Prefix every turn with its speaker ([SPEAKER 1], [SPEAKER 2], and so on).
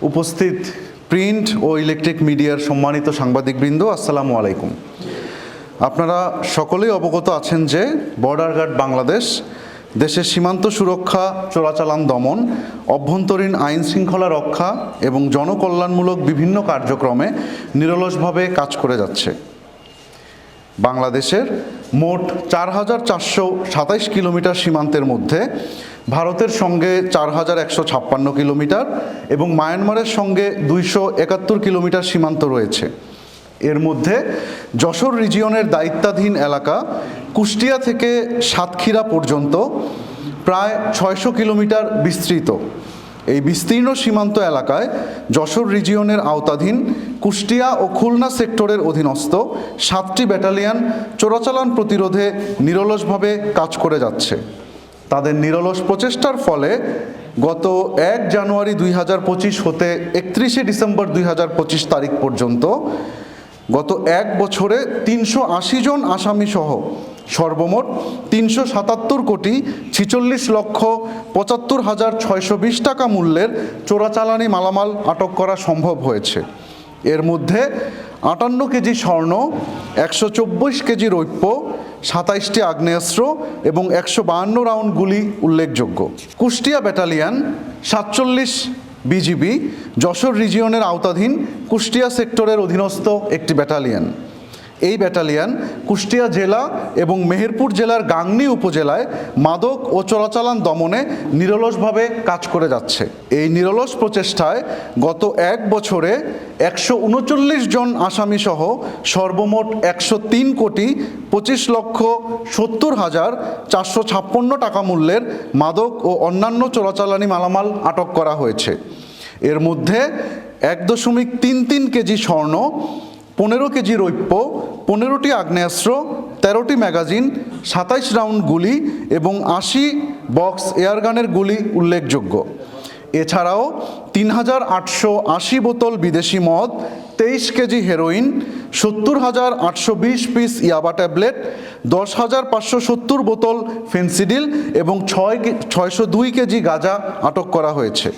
[SPEAKER 1] উপস্থিত প্রিন্ট ও ইলেকট্রিক মিডিয়ার সম্মানিত সাংবাদিকবৃন্দ, আসসালামু আলাইকুম। আপনারা সকলেই অবগত আছেন যে বর্ডার গার্ড বাংলাদেশ দেশের সীমান্ত সুরক্ষা, চোরাচালান দমন, অভ্যন্তরীণ আইন শৃঙ্খলা রক্ষা এবং জনকল্যাণমূলক বিভিন্ন কার্যক্রমে নিরলসভাবে কাজ করে যাচ্ছে। বাংলাদেশের মোট ৪,৪২৭ কিলোমিটার সীমান্তের মধ্যে ভারতের সঙ্গে ৪,১৫৬ কিলোমিটার এবং মায়ানমারের সঙ্গে ২৭১ কিলোমিটার সীমান্ত রয়েছে। এর মধ্যে যশোর রিজিয়নের দায়িত্বাধীন এলাকা কুষ্টিয়া থেকে সাতক্ষীরা পর্যন্ত প্রায় ৬০০ কিলোমিটার বিস্তৃত। এই বিস্তীর্ণ সীমান্ত এলাকায় যশোর রিজিয়নের আওতাধীন কুষ্টিয়া ও খুলনা সেক্টরের অধীনস্থ ৭টি ব্যাটালিয়ন চোরাচালান প্রতিরোধে নিরলসভাবে কাজ করে যাচ্ছে। তাদের নিরলস প্রচেষ্টার ফলে গত ১ জানুয়ারি ২০২৫ হতে ৩১শে ডিসেম্বর ২০২৫ তারিখ পর্যন্ত গত এক বছরে ৩৮০ জন আসামি সহ সর্বমোট ৩৭৭ কোটি ৪৬ লক্ষ ৭৫ হাজার ৬২০ টাকা মূল্যের চোরাচালানি মালামাল আটক করা সম্ভব হয়েছে। এর মধ্যে ৫৮ কেজি স্বর্ণ, ১২৪ কেজি রৌপ্য, ২৭টি আগ্নেয়াস্ত্র এবং ১৫২ রাউন্ড গুলি উল্লেখযোগ্য। কুষ্টিয়া ব্যাটালিয়ন ৪৭ বিজিবি যশোর রিজিয়নের আওতাধীন কুষ্টিয়া সেক্টরের অধীনস্থ একটি ব্যাটালিয়ন। এই ব্যাটালিয়ন কুষ্টিয়া জেলা এবং মেহেরপুর জেলার গাংনী উপজেলায় মাদক ও চোরাচালান দমনে নিরলসভাবে কাজ করে যাচ্ছে। এই নিরলস প্রচেষ্টায় গত এক বছরে ১৩৯ জন আসামি সহ সর্বমোট ১০৩ কোটি ২৫ লক্ষ ৭০ হাজার ৪৫৬ টাকা মূল্যের মাদক ও অন্যান্য চোরাচালানি মালামাল আটক করা হয়েছে। এর মধ্যে ১.৩৩ কেজি স্বর্ণ, ১৫ কেজি রৌপ্য, ১৫টি আগ্নেয়াস্ত্র, ১৩টি ম্যাগাজিন, ২৭ রাউন্ড গুলি এবং ৮০ বক্স এয়ারগানের গুলি উল্লেখযোগ্য। এছাড়াও ৩,৮৮০ বোতল বিদেশি মদ, ২৩ কেজি হেরোইন, ৭০,৮২০ পিস ইয়াবা ট্যাবলেট, ১০,৫৭০ বোতল ফেন্সিডিল এবং ৬০২ কেজি গাঁজা আটক করা হয়েছে।